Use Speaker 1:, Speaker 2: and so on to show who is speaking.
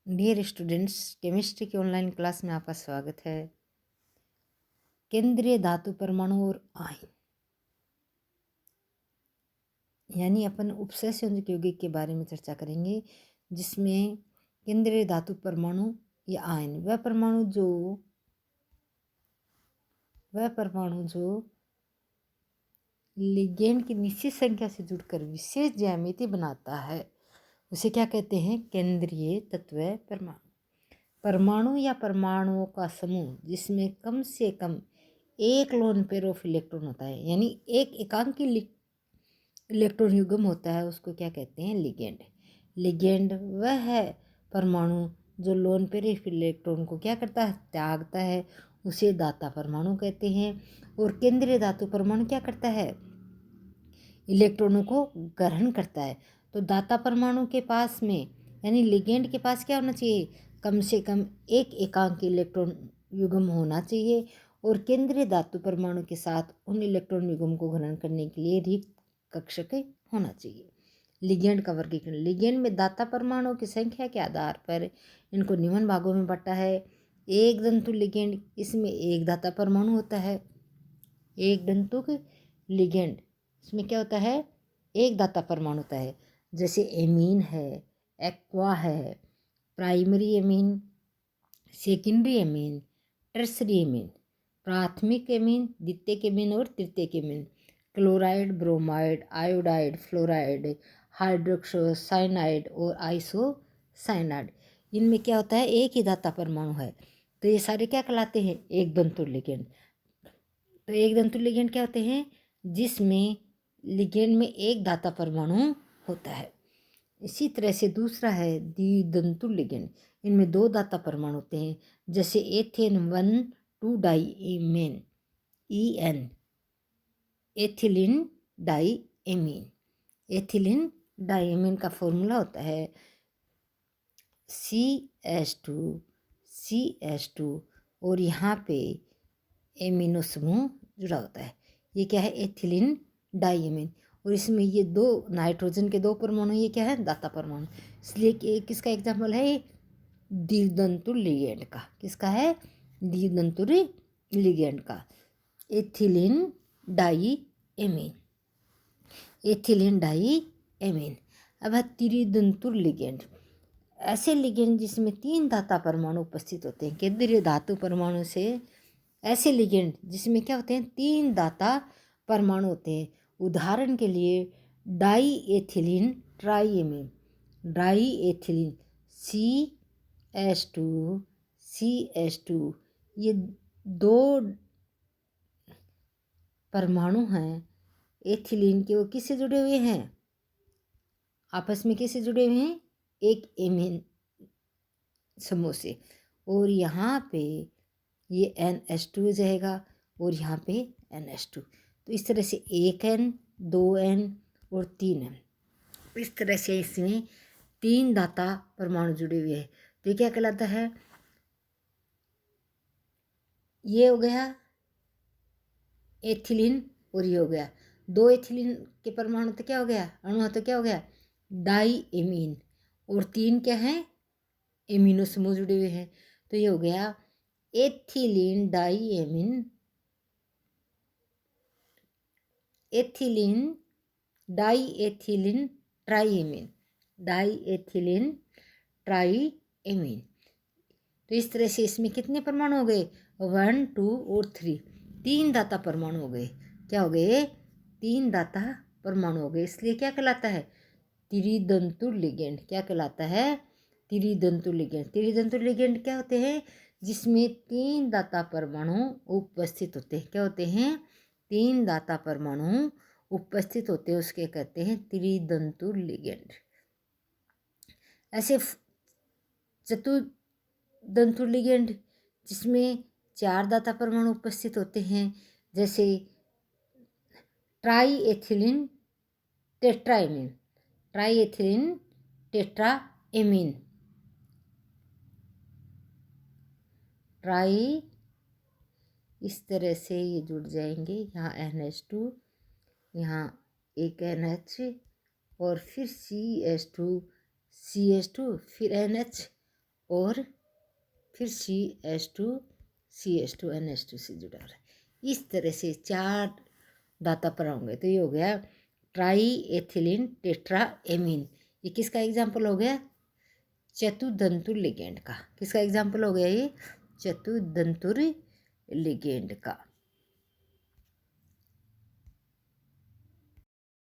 Speaker 1: Dear students, chemistry की online class में आपका स्वागत है। केंद्रीय धातु परमाणु और आयन यानी अपन उपसंयोजक यौगिक के बारे में चर्चा करेंगे, जिसमें केंद्रीय धातु परमाणु या आयन वह परमाणु जो लिगेंड की निश्चित संख्या से जुड़कर विशेष ज्यामिति बनाता है, उसे क्या कहते हैं? केंद्रीय तत्व परमाणु। परमाणु या परमाणुओं का समूह जिसमें कम से कम एक लोन पेयर ऑफ इलेक्ट्रॉन होता है, यानी एक एकांकी इलेक्ट्रॉन युग्म होता है, उसको क्या कहते हैं? लिगेंड। लिगेंड वह है परमाणु जो लोन पेयर ऑफ इलेक्ट्रॉन को क्या करता है? त्यागता है, उसे दाता परमाणु कहते हैं। और केंद्रीय धातु परमाणु क्या करता है? इलेक्ट्रॉनों को ग्रहण करता है। तो दाता परमाणु के पास में यानी लिगेंड के पास क्या होना चाहिए? कम से कम एक एकांक इलेक्ट्रॉन युग्म होना चाहिए, और केंद्रीय धातु परमाणु के साथ उन इलेक्ट्रॉन युग्म को ग्रहण करने के लिए रिक्त कक्षक होना चाहिए। लिगेंड का वर्गीकरण। लिगेंड में दाता परमाणुओं की संख्या के आधार पर इनको निम्न भागों में बांटा है। एक दंतु लिगेंड, इसमें एक दाता परमाणु होता है। एक दंतुक लिगेंड, इसमें क्या होता है? एक दाता परमाणु होता है, जैसे एमीन है, एक्वा है, primary amine, secondary amine, tertiary amine, प्राथमिक एमीन, द्वितीयक एमीन और तृतीयक amine, chloride, bromide, iodide, fluoride, hydroxo cyanide और आइसोसाइनाइड। इनमें क्या होता है? एक ही दाता परमाणु है। तो ये सारे क्या कहलाते हैं? एक दंतु लिगेंड। तो एक दंतु लिगेंड क्या होते हैं? जिसमें लिगेंड में एक दाता परमाणु होता है। इसी तरह से दूसरा है द्विदंतु लिगेंड। इनमें दो दाता परमाणु होते हैं, जैसे एथेन 1,2 डाईएमीन, EN, एथिलीन डाईएमीन। एथिलीन डाईएमीन का फॉर्मूला होता है CH2 और यहाँ पे एमिनो समूह जुड़ा होता है। ये क्या है? एथिलीन डाईएमीन। और इसमें ये दो नाइट्रोजन के दो परमाणु, ये क्या है? दाता परमाणु। इसलिए कि किसका एग्जाम्पल है? द्विदंतु लिगेंड का। किसका है? द्विदंतु लिगेंड का। एथिलीन डाईएमीन। एथिलीन डाईएमीन। अब है त्रिदंतु लिगेंड। ऐसे लिगेंड जिसमें तीन दाता परमाणु उपस्थित होते हैं। केंद्रीय धातु परमाणु से ऐसे लिगेंड जिसमें क्या होते हैं? तीन दाता परमाणु होते हैं। उदाहरण के लिए diethylene triamine, diethylene CH2, ये दो परमाणु हैं एथिलीन के। वो किससे जुड़े हुए हैं? आपस में किससे जुड़े हुए हैं? एक एमीन समूह से। और यहाँ पे ये NH2 हो जाएगा और यहाँ पे NH2। तो इस तरह से 1N, 2N और 3N, इस तरह से इसमें तीन दाता परमाणु जुड़े हुए हैं। तो ये क्या कहलाता है? ये हो गया एथिलीन और ये हो गया। दो एथिलीन के परमाणु तो क्या हो गया? अणु तो क्या हो गया? डाईएमीन। और तीन क्या है? एमिनो समूह जुड़े हुए हैं। तो ये हो गया एथिलीन डाईएमीन, एथिलीन डाईएथिलीन ट्राईएमीन, डाईएथिलीन ट्राईएमीन। तो इस तरह से इसमें कितने परमाणु हो गए? 1, 2 और 3। तीन दाता परमाणु हो गए। क्या हो गए? तीन दाता परमाणु हो गए। इसलिए क्या कहलाता है? त्रिदंतु लिगेंड। क्या कहलाता है? त्रिदंतु लिगेंड। त्रिदंतु लिगेंड क्या होते हैं? जिसमें तीन दाता परमाणु उपस्थित होते हैं। क्या होते हैं? तीन दाता परमाणु उपस्थित होते हैं, उसके कहते हैं त्रिदंतु लिगेंड। ऐसे चतुर्दंतु लिगेंड जिसमें चार दाता परमाणु उपस्थित होते हैं, जैसे ट्राईएथिलीन टेट्राएमीन, ट्राईएथिलीन टेट्राएमीन, ट्राई, इस तरह से ये जुड़ जाएंगे। यहाँ NH2, यहाँ एक NH और फिर CH2, फिर NH और फिर CH2 NH2 से जुड़ा रहा है। इस तरह से 4 दाता पर होंगे तो ये हो गया ट्राई एथिलीन टेट्रा एमीन। ये किसका एग्जाम्पल हो गया? चतुदंतुर लिगेंड का। किसका एग्जाम्पल हो गया ये? चतुदंतुर लिगेंड का।